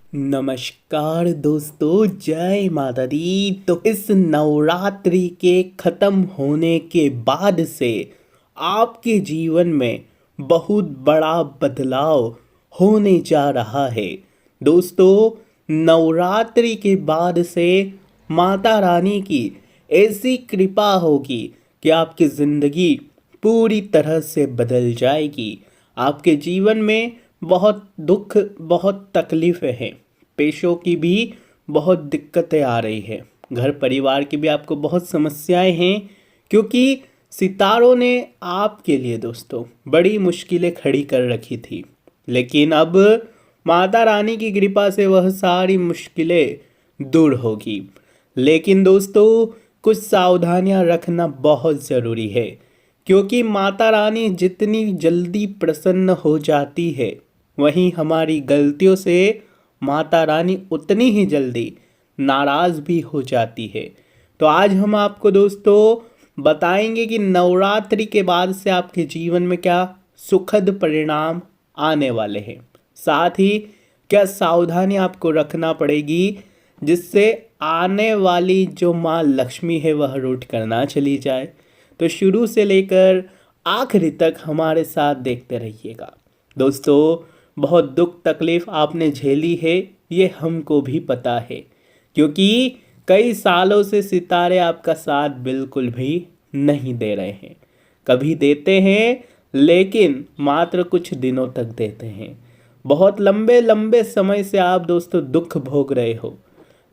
नमस्कार दोस्तों, जय माता दी। तो इस नवरात्रि के खत्म होने के बाद से आपके जीवन में बहुत बड़ा बदलाव होने जा रहा है। दोस्तों, नवरात्रि के बाद से माता रानी की ऐसी कृपा होगी कि आपकी ज़िंदगी पूरी तरह से बदल जाएगी। आपके जीवन में बहुत दुख, बहुत तकलीफ़ें हैं, पेशों की भी बहुत दिक्कतें आ रही है, घर परिवार की भी आपको बहुत समस्याएं हैं, क्योंकि सितारों ने आपके लिए दोस्तों बड़ी मुश्किलें खड़ी कर रखी थी। लेकिन अब माता रानी की कृपा से वह सारी मुश्किलें दूर होगी। लेकिन दोस्तों, कुछ सावधानियां रखना बहुत ज़रूरी है, क्योंकि माता रानी जितनी जल्दी प्रसन्न हो जाती है, वहीं हमारी गलतियों से माता रानी उतनी ही जल्दी नाराज़ भी हो जाती है। तो आज हम आपको दोस्तों बताएंगे कि नवरात्रि के बाद से आपके जीवन में क्या सुखद परिणाम आने वाले हैं, साथ ही क्या सावधानी आपको रखना पड़ेगी जिससे आने वाली जो माँ लक्ष्मी है वह रूठ कर ना चली जाए। तो शुरू से लेकर आखिरी तक हमारे साथ देखते रहिएगा। दोस्तों, बहुत दुख तकलीफ़ आपने झेली है, ये हमको भी पता है, क्योंकि कई सालों से सितारे आपका साथ बिल्कुल भी नहीं दे रहे हैं। कभी देते हैं, लेकिन मात्र कुछ दिनों तक देते हैं। बहुत लंबे लंबे समय से आप दोस्तों दुख भोग रहे हो,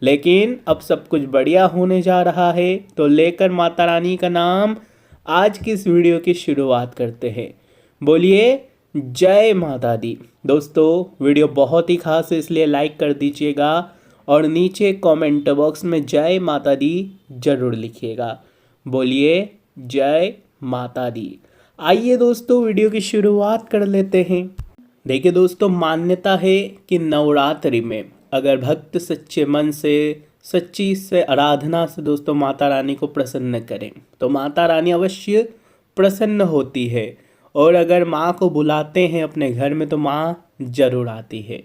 लेकिन अब सब कुछ बढ़िया होने जा रहा है। तो लेकर माता रानी का नाम आज की इस वीडियो की शुरुआत करते हैं। बोलिए जय माता दी। दोस्तों, वीडियो बहुत ही खास है, इसलिए लाइक कर दीजिएगा और नीचे कमेंट बॉक्स में जय माता दी जरूर लिखिएगा। बोलिए जय माता दी। आइए दोस्तों, वीडियो की शुरुआत कर लेते हैं। देखिए दोस्तों, मान्यता है कि नवरात्रि में अगर भक्त सच्चे मन से, सच्ची से आराधना से दोस्तों माता रानी को प्रसन्न करें, तो माता रानी अवश्य प्रसन्न होती है। और अगर माँ को बुलाते हैं अपने घर में, तो माँ जरूर आती है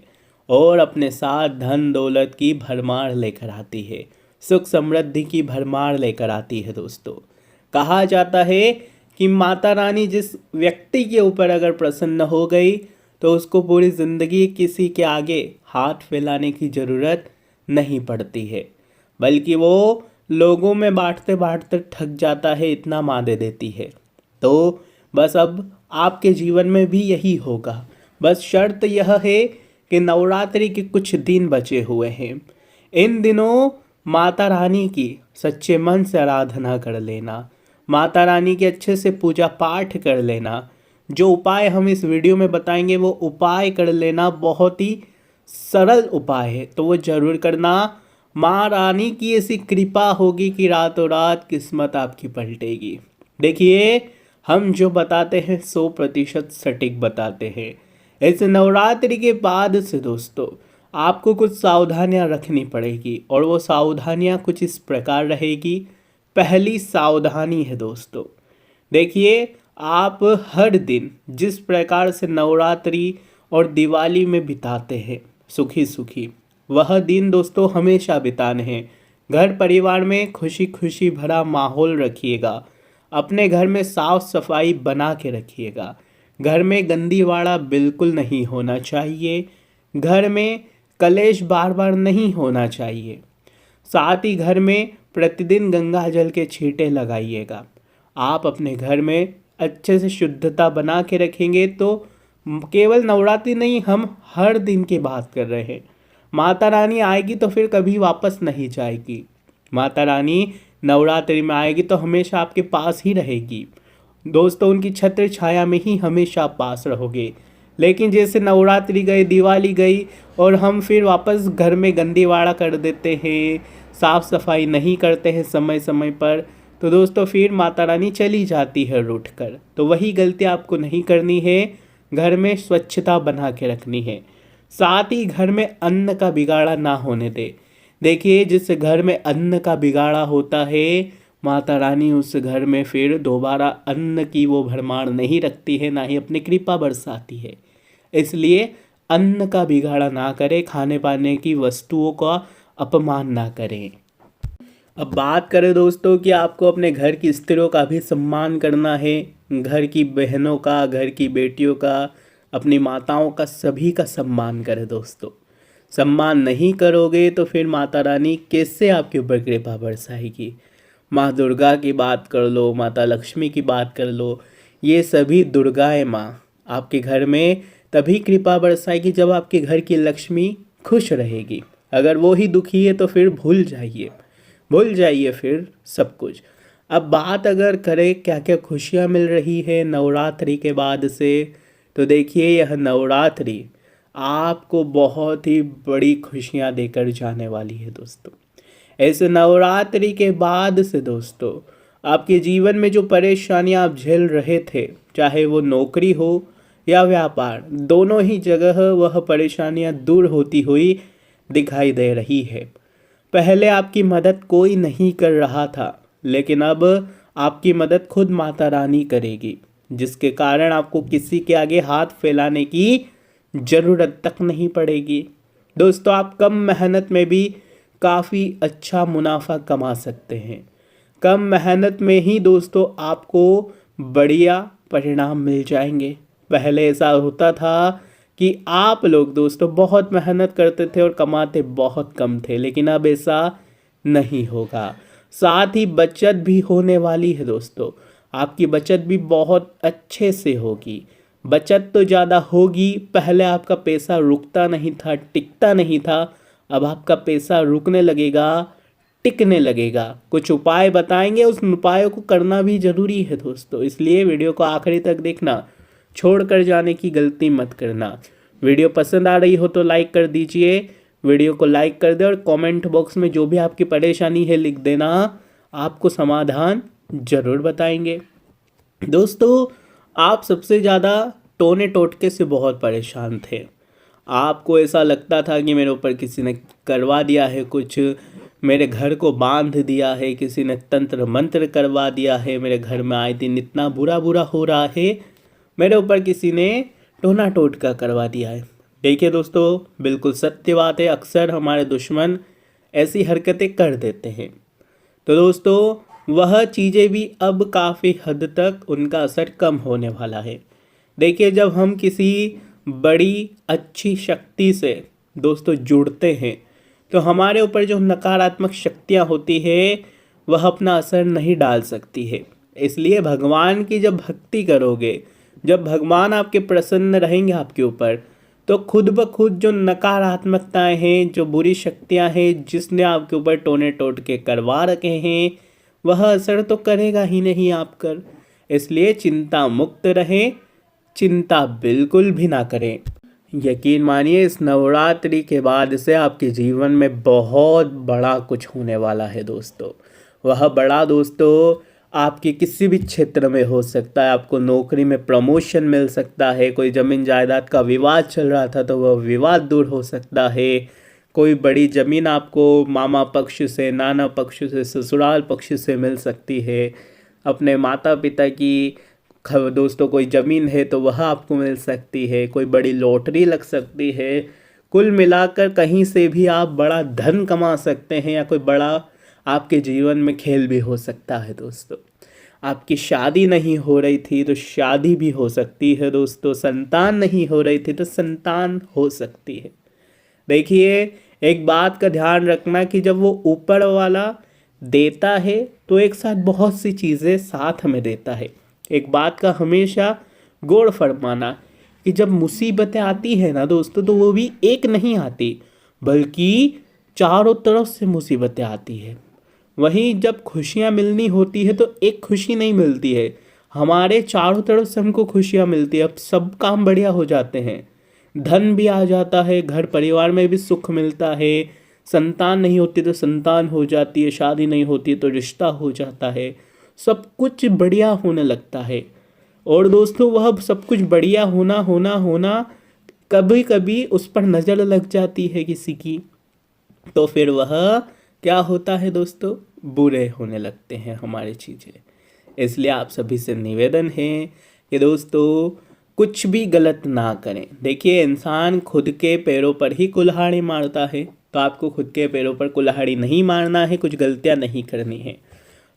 और अपने साथ धन दौलत की भरमार लेकर आती है, सुख समृद्धि की भरमार लेकर आती है। दोस्तों, कहा जाता है कि माता रानी जिस व्यक्ति के ऊपर अगर प्रसन्न हो गई, तो उसको पूरी ज़िंदगी किसी के आगे हाथ फैलाने की ज़रूरत नहीं पड़ती है, बल्कि वो लोगों में बांटते बांटते थक जाता है, इतना माँ दे देती है। तो बस अब आपके जीवन में भी यही होगा। बस शर्त यह है कि नवरात्रि के कुछ दिन बचे हुए हैं, इन दिनों माता रानी की सच्चे मन से आराधना कर लेना, माता रानी की अच्छे से पूजा पाठ कर लेना। जो उपाय हम इस वीडियो में बताएंगे वो उपाय कर लेना, बहुत ही सरल उपाय है, तो वो जरूर करना। माँ रानी की ऐसी कृपा होगी कि रातों रात किस्मत आपकी पलटेगी। देखिए, हम जो बताते हैं 100% सटीक बताते हैं। इस नवरात्रि के बाद से दोस्तों आपको कुछ सावधानियां रखनी पड़ेगी, और वो सावधानियां कुछ इस प्रकार रहेगी। पहली सावधानी है दोस्तों, देखिए, आप हर दिन जिस प्रकार से नवरात्रि और दिवाली में बिताते हैं सुखी सुखी, वह दिन दोस्तों हमेशा बिताने हैं। घर परिवार में खुशी खुशी भरा माहौल रखिएगा, अपने घर में साफ सफाई बना के रखिएगा, घर में गंदीवाड़ा बिल्कुल नहीं होना चाहिए, घर में कलेश बार बार नहीं होना चाहिए। साथ ही घर में प्रतिदिन गंगा जल के छींटे लगाइएगा। आप अपने घर में अच्छे से शुद्धता बना के रखेंगे तो केवल नवरात्रि नहीं, हम हर दिन की बात कर रहे हैं। माता रानी आएगी तो फिर कभी वापस नहीं जाएगी। माता रानी नवरात्रि में आएगी तो हमेशा आपके पास ही रहेगी। दोस्तों, उनकी छत्र छाया में ही हमेशा पास रहोगे। लेकिन जैसे नवरात्रि गई, दिवाली गई और हम फिर वापस घर में गंदीवाड़ा कर देते हैं, साफ़ सफाई नहीं करते हैं समय समय पर, तो दोस्तों फिर माता रानी चली जाती है रूठ कर। तो वही गलती आपको नहीं करनी है, घर में स्वच्छता बना के रखनी है। साथ ही घर में अन्न का बिगाड़ा ना होने दे। देखिए, जिस घर में अन्न का बिगाड़ा होता है, माता रानी उस घर में फिर दोबारा अन्न की वो भरमार नहीं रखती है, ना ही अपनी कृपा बरसाती है। इसलिए अन्न का बिगाड़ा ना करें, खाने पाने की वस्तुओं का अपमान ना करें। अब बात करें दोस्तों कि आपको अपने घर की स्त्रियों का भी सम्मान करना है, घर की बहनों का, घर की बेटियों का, अपनी माताओं का, सभी का सम्मान करें दोस्तों। सम्मान नहीं करोगे तो फिर माता रानी कैसे आपके ऊपर कृपा बरसाएगी। माँ दुर्गा की बात कर लो, माता लक्ष्मी की बात कर लो, ये सभी दुर्गाएं माँ आपके घर में तभी कृपा बरसाएगी जब आपके घर की लक्ष्मी खुश रहेगी। अगर वो ही दुखी है तो फिर भूल जाइए फिर सब कुछ। अब बात अगर करें क्या क्या खुशियाँ मिल रही है नवरात्रि के बाद से, तो देखिए यह नवरात्रि आपको बहुत ही बड़ी खुशियाँ देकर जाने वाली है दोस्तों। ऐसे नवरात्रि के बाद से दोस्तों आपके जीवन में जो परेशानियां आप झेल रहे थे, चाहे वो नौकरी हो या व्यापार, दोनों ही जगह वह परेशानियां दूर होती हुई दिखाई दे रही है। पहले आपकी मदद कोई नहीं कर रहा था, लेकिन अब आपकी मदद खुद माता रानी करेगी, जिसके कारण आपको किसी के आगे हाथ फैलाने की ज़रूरत तक नहीं पड़ेगी। दोस्तों आप कम मेहनत में भी काफ़ी अच्छा मुनाफा कमा सकते हैं। कम मेहनत में ही दोस्तों आपको बढ़िया परिणाम मिल जाएंगे। पहले ऐसा होता था कि आप लोग दोस्तों बहुत मेहनत करते थे और कमाते बहुत कम थे, लेकिन अब ऐसा नहीं होगा। साथ ही बचत भी होने वाली है दोस्तों, आपकी बचत भी बहुत अच्छे से होगी। बचत तो ज़्यादा होगी, पहले आपका पैसा रुकता नहीं था, टिकता नहीं था, अब आपका पैसा रुकने लगेगा, टिकने लगेगा। कुछ उपाय बताएंगे, उस उपायों को करना भी ज़रूरी है दोस्तों, इसलिए वीडियो को आखिरी तक देखना, छोड़कर जाने की गलती मत करना। वीडियो पसंद आ रही हो तो लाइक कर दीजिए, वीडियो को लाइक कर दे और कमेंट बॉक्स में जो भी आपकी परेशानी है लिख देना, आपको समाधान ज़रूर बताएंगे। दोस्तों आप सबसे ज़्यादा टोने टोटके से बहुत परेशान थे। आपको ऐसा लगता था कि मेरे ऊपर किसी ने करवा दिया है कुछ, मेरे घर को बांध दिया है, किसी ने तंत्र मंत्र करवा दिया है, मेरे घर में आए दिन इतना बुरा बुरा हो रहा है, मेरे ऊपर किसी ने टोना टोटका करवा दिया है। देखिए दोस्तों बिल्कुल सत्य बात है, अक्सर हमारे दुश्मन ऐसी हरकतें कर देते हैं। तो दोस्तों वह चीज़ें भी अब काफ़ी हद तक उनका असर कम होने वाला है। देखिए जब हम किसी बड़ी अच्छी शक्ति से दोस्तों जुड़ते हैं तो हमारे ऊपर जो नकारात्मक शक्तियाँ होती है वह अपना असर नहीं डाल सकती है। इसलिए भगवान की जब भक्ति करोगे, जब भगवान आपके प्रसन्न रहेंगे आपके ऊपर, तो खुद ब खुद जो नकारात्मकताएं हैं, जो बुरी शक्तियां हैं, जिसने आपके ऊपर टोने टोटके करवा रखे हैं, वह असर तो करेगा ही नहीं आप कर। इसलिए चिंता मुक्त रहें, चिंता बिल्कुल भी ना करें। यकीन मानिए इस नवरात्रि के बाद से आपके जीवन में बहुत बड़ा कुछ होने वाला है दोस्तों। वह बड़ा दोस्तों आपके किसी भी क्षेत्र में हो सकता है। आपको नौकरी में प्रमोशन मिल सकता है, कोई ज़मीन जायदाद का विवाद चल रहा था तो वह विवाद दूर हो सकता है, कोई बड़ी ज़मीन आपको मामा पक्ष से, नाना पक्ष से, ससुराल पक्ष से मिल सकती है, अपने माता पिता की दोस्तों कोई ज़मीन है तो वह आपको मिल सकती है, कोई बड़ी लॉटरी लग सकती है। कुल मिलाकर कहीं से भी आप बड़ा धन कमा सकते हैं, या कोई बड़ा आपके जीवन में खेल भी हो सकता है दोस्तों। आपकी शादी नहीं हो रही थी तो शादी भी हो सकती है दोस्तों, संतान नहीं हो रही थी तो संतान हो सकती है। देखिए एक बात का ध्यान रखना कि जब वो ऊपर वाला देता है तो एक साथ बहुत सी चीज़ें साथ में देता है। एक बात का हमेशा गौर फरमाना कि जब मुसीबतें आती है ना दोस्तों, तो वो भी एक नहीं आती बल्कि चारों तरफ से मुसीबतें आती है। वहीं जब खुशियाँ मिलनी होती है तो एक खुशी नहीं मिलती है, हमारे चारों तरफ से हमको खुशियाँ मिलती है। अब सब काम बढ़िया हो जाते हैं, धन भी आ जाता है, घर परिवार में भी सुख मिलता है, संतान नहीं होती तो संतान हो जाती है, शादी नहीं होती तो रिश्ता हो जाता है, सब कुछ बढ़िया होने लगता है। और दोस्तों वह सब कुछ बढ़िया होना होना होना कभी कभी उस पर नज़र लग जाती है किसी की, तो फिर वह क्या होता है दोस्तों, बुरे होने लगते हैं हमारी चीज़ें। इसलिए आप सभी से निवेदन है कि दोस्तों कुछ भी गलत ना करें। देखिए, इंसान खुद के पैरों पर ही कुल्हाड़ी मारता है, तो आपको खुद के पैरों पर कुल्हाड़ी नहीं मारना है, कुछ गलतियां नहीं करनी है।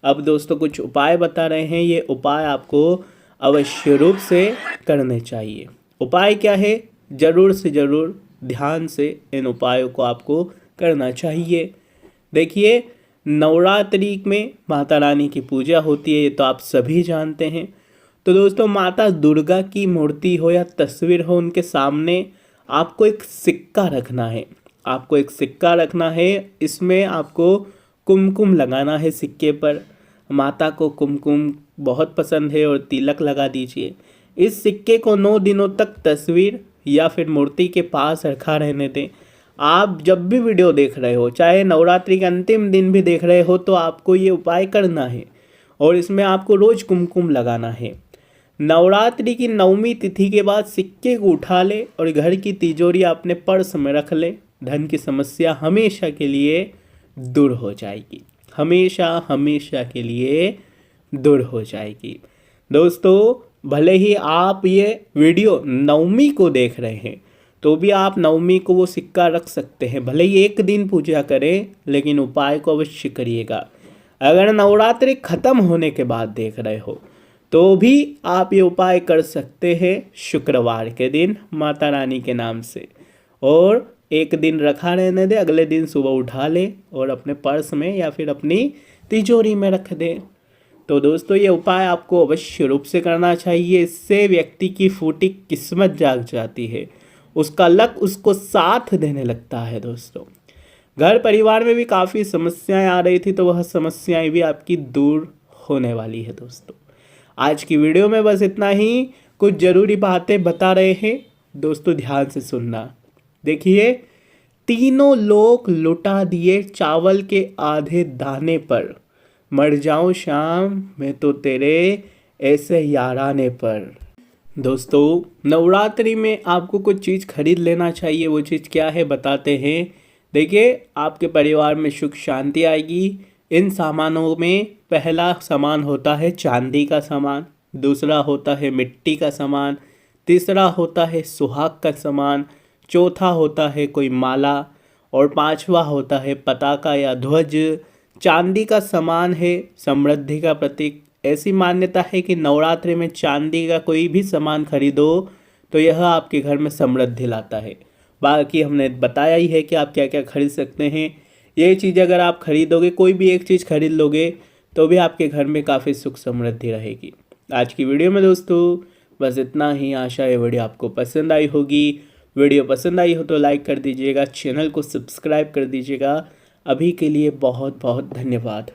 अब दोस्तों कुछ उपाय बता रहे हैं, ये उपाय आपको अवश्य रूप से करने चाहिए। उपाय क्या है? ज़रूर से ज़रूर ध्यान से इन उपायों को आपको करना चाहिए। देखिए, नवरात्रि में माता रानी की पूजा होती है, ये तो आप सभी जानते हैं। तो दोस्तों, माता दुर्गा की मूर्ति हो या तस्वीर हो, उनके सामने आपको एक सिक्का रखना है। आपको एक सिक्का रखना है, इसमें आपको कुमकुम लगाना है सिक्के पर। माता को कुमकुम बहुत पसंद है और तिलक लगा दीजिए। इस सिक्के को 9 दिनों तक तस्वीर या फिर मूर्ति के पास रखा रहने दें। आप जब भी वीडियो देख रहे हो, चाहे नवरात्रि के अंतिम दिन भी देख रहे हो, तो आपको ये उपाय करना है और इसमें आपको रोज़ कुमकुम लगाना है। नवरात्रि की 9वीं तिथि के बाद सिक्के को उठा ले और घर की तिजोरी अपने पर्स में रख ले। धन की समस्या हमेशा के लिए दूर हो जाएगी, हमेशा हमेशा के लिए दूर हो जाएगी। दोस्तों, भले ही आप ये वीडियो 9वीं को देख रहे हैं, तो भी आप 9वीं को वो सिक्का रख सकते हैं। भले ही एक दिन पूजा करें, लेकिन उपाय को अवश्य करिएगा। अगर नवरात्रि खत्म होने के बाद देख रहे हो, तो भी आप ये उपाय कर सकते हैं शुक्रवार के दिन माता रानी के नाम से। और एक दिन रखा रहने दे, अगले दिन सुबह उठा ले और अपने पर्स में या फिर अपनी तिजोरी में रख दे। तो दोस्तों, ये उपाय आपको अवश्य रूप से करना चाहिए। इससे व्यक्ति की फूटी किस्मत जाग जाती है, उसका लक उसको साथ देने लगता है। दोस्तों, घर परिवार में भी काफ़ी समस्याएं आ रही थी, तो वह समस्याएं भी आपकी दूर होने वाली है। दोस्तों, आज की वीडियो में बस इतना ही। कुछ ज़रूरी बातें बता रहे हैं, दोस्तों ध्यान से सुनना। देखिए, तीनों लोग लुटा दिए चावल के आधे दाने पर, मर जाऊं शाम मैं तो तेरे ऐसे याराने पर। दोस्तों, नवरात्रि में आपको कुछ चीज़ खरीद लेना चाहिए। वो चीज़ क्या है बताते हैं। देखिए, आपके परिवार में सुख शांति आएगी। इन सामानों में पहला सामान होता है चांदी का सामान, दूसरा होता है मिट्टी का सामान, तीसरा होता है सुहाग का सामान, चौथा होता है कोई माला और पांचवा होता है पताका या ध्वज। चांदी का सामान है समृद्धि का प्रतीक। ऐसी मान्यता है कि नवरात्रि में चांदी का कोई भी सामान खरीदो तो यह आपके घर में समृद्धि लाता है। बाकी हमने बताया ही है कि आप क्या क्या खरीद सकते हैं। ये चीज़ अगर आप खरीदोगे, कोई भी एक चीज़ खरीद लोगे, तो भी आपके घर में काफ़ी सुख समृद्धि रहेगी। आज की वीडियो में दोस्तों बस इतना ही। आशा है वीडियो आपको पसंद आई होगी। वीडियो पसंद आई हो तो लाइक कर दीजिएगा, चैनल को सब्सक्राइब कर दीजिएगा। अभी के लिए बहुत बहुत धन्यवाद।